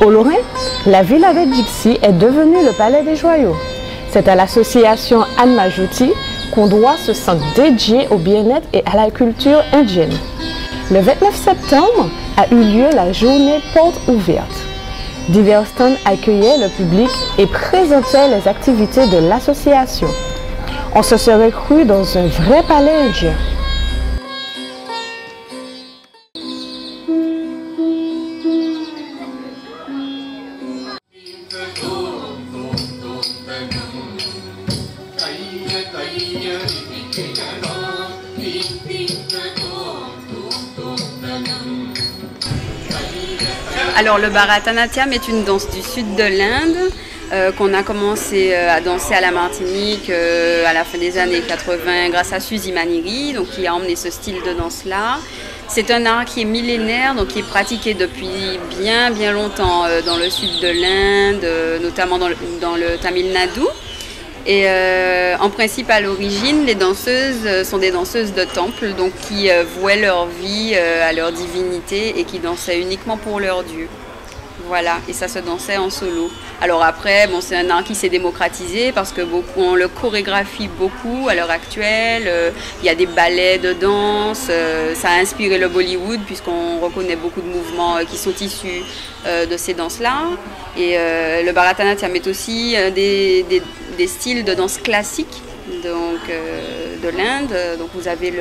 Au Lorrain, la ville avec Gypsy est devenue le Palais des Joyaux. C'est à l'association Anne Majouti qu'on doit ce centre dédié au bien-être et à la culture indienne. Le 29 septembre a eu lieu la journée porte ouverte. Divers stands accueillaient le public et présentaient les activités de l'association. On se serait cru dans un vrai palais indien. Alors le Bharatanatyam est une danse du sud de l'Inde qu'on a commencé à danser à la Martinique à la fin des années 80 grâce à Suzy Maniri, donc qui a emmené ce style de danse-là. C'est un art qui est millénaire, donc qui est pratiqué depuis bien longtemps dans le sud de l'Inde, notamment dans le Tamil Nadu. Et en principe, à l'origine, les danseuses sont des danseuses de temple, donc qui vouaient leur vie à leur divinité et qui dansaient uniquement pour leur dieu. Voilà, et ça se dansait en solo. Alors après, bon, c'est un art qui s'est démocratisé parce que on le chorégraphie beaucoup à l'heure actuelle. Il y a des ballets de danse, ça a inspiré le Bollywood puisqu'on reconnaît beaucoup de mouvements qui sont issus de ces danses-là. Et le Bharatanatyam est aussi des styles de danse classique donc, de l'Inde. Donc vous avez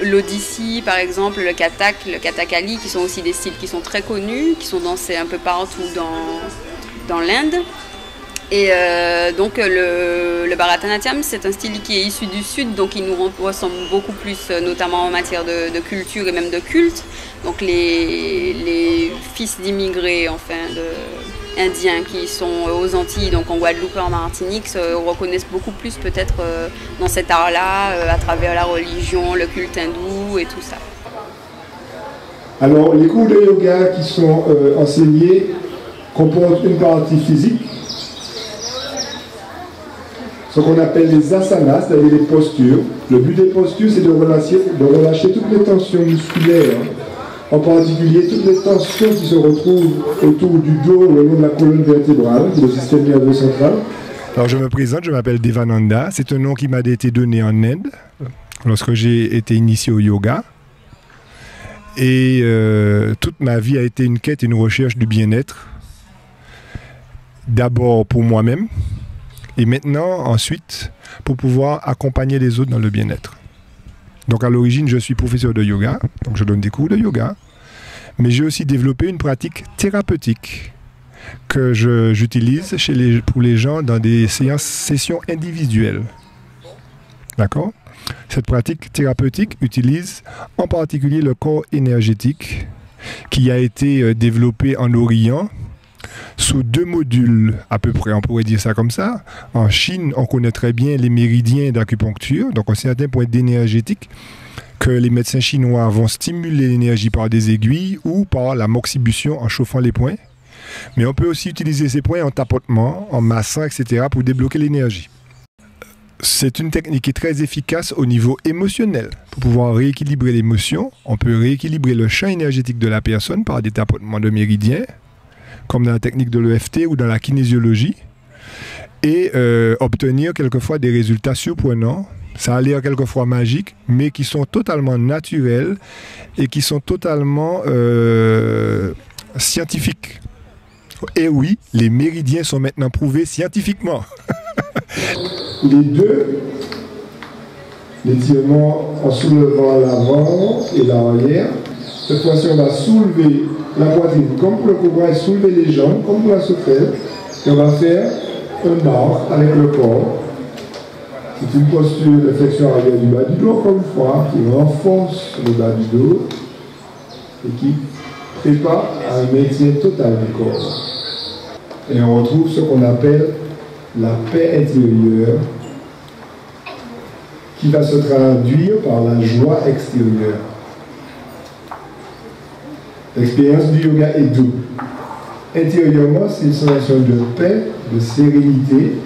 l'Odissi par exemple, le Kathak, le Kathakali, qui sont aussi des styles qui sont très connus, qui sont dansés un peu partout dans l'Inde. Et donc le Bharatanatyam, c'est un style qui est issu du sud, donc il nous ressemble beaucoup plus, notamment en matière de culture et même de culte. Donc les fils d'immigrés, enfin indiens qui sont aux Antilles, donc en Guadeloupe et en Martinique, se reconnaissent beaucoup plus peut-être dans cet art-là, à travers la religion, le culte hindou et tout ça. Alors les cours de yoga qui sont enseignés comportent une partie physique, ce qu'on appelle les asanas, c'est-à-dire les postures. Le but des postures, c'est de relâcher toutes les tensions musculaires, en particulier toutes les tensions qui se retrouvent autour du dos ou au long de la colonne vertébrale, le système nerveux central. Alors je me présente, je m'appelle Devananda, c'est un nom qui m'a été donné en Inde, lorsque j'ai été initié au yoga. Et toute ma vie a été une quête et une recherche du bien-être, d'abord pour moi-même, et maintenant, ensuite, pour pouvoir accompagner les autres dans le bien-être. Donc à l'origine, je suis professeur de yoga, donc je donne des cours de yoga, mais j'ai aussi développé une pratique thérapeutique que j'utilise pour les gens dans des sessions individuelles. D'accord ? Cette pratique thérapeutique utilise en particulier le corps énergétique qui a été développé en Orient sous 2 modules à peu près, on pourrait dire ça comme ça. En Chine, on connaît très bien les méridiens d'acupuncture, donc un certain point d'énergétique que les médecins chinois vont stimuler l'énergie par des aiguilles ou par la moxibution en chauffant les points. Mais on peut aussi utiliser ces points en tapotement, en massant, etc. pour débloquer l'énergie. C'est une technique qui est très efficace au niveau émotionnel. Pour pouvoir rééquilibrer l'émotion, on peut rééquilibrer le champ énergétique de la personne par des tapotements de méridiens, comme dans la technique de l'EFT ou dans la kinésiologie, et obtenir quelquefois des résultats surprenants. Ça a l'air quelquefois magique, mais qui sont totalement naturels et qui sont totalement scientifiques. Et oui, les méridiens sont maintenant prouvés scientifiquement. Les deux, l'étirement en soulevant l'avant et l'arrière. Cette fois-ci, on va soulever la poitrine comme pour le cobra et soulever les jambes comme pour la sauterelle. Et on va faire un bar avec le corps. C'est une posture de flexion arrière du bas du dos, encore une fois, qui renforce le bas du dos. et qui prépare à un maintien total du corps. Et on retrouve ce qu'on appelle la paix intérieure, qui va se traduire par la joie extérieure. L'expérience du yoga est double. Intérieurement, c'est une sensation de paix, de sérénité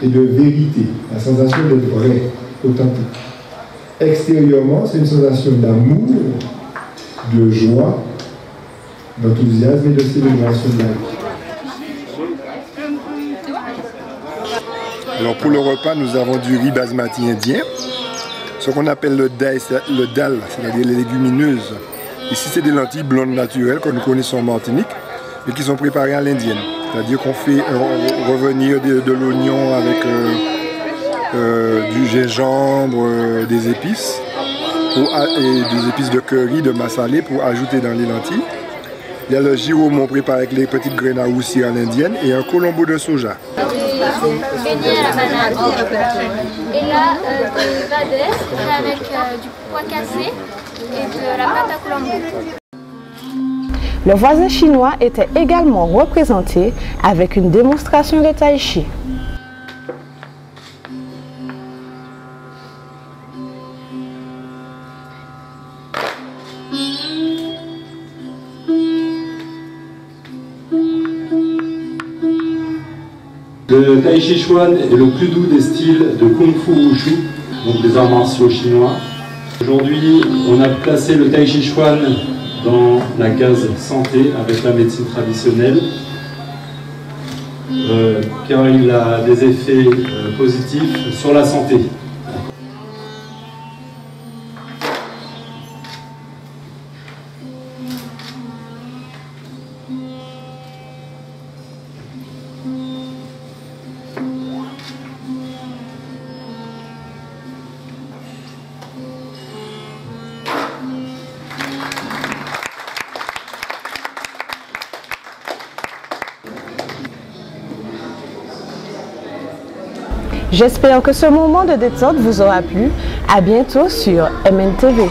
et de vérité, la sensation d'être vrai, authentique. Extérieurement, c'est une sensation d'amour, de joie, d'enthousiasme et de célébration de la vie. Alors pour le repas, nous avons du riz basmati indien, ce qu'on appelle le dal, c'est-à-dire les légumineuses. Ici, c'est des lentilles blondes naturelles que nous connaissons en Martinique, mais qui sont préparées à l'indienne. C'est-à-dire qu'on fait revenir de l'oignon avec du gingembre, des épices, et des épices de curry, de massalé pour ajouter dans les lentilles. Il y a le giroumon préparé avec les petites graines à roussi à l'indienne et un colombo de soja. Beignet à la banane. Et là, des vaders avec du pois cassé et de la pâte à colombo. Le voisin chinois était également représenté avec une démonstration de tai chi. Le Tai Chi Chuan est le plus doux des styles de Kung Fu Wushu, donc des arts martiaux chinois. Aujourd'hui, on a placé le Tai Chi Chuan dans la case santé avec la médecine traditionnelle, car il a des effets positifs sur la santé. J'espère que ce moment de détente vous aura plu. À bientôt sur MNTV.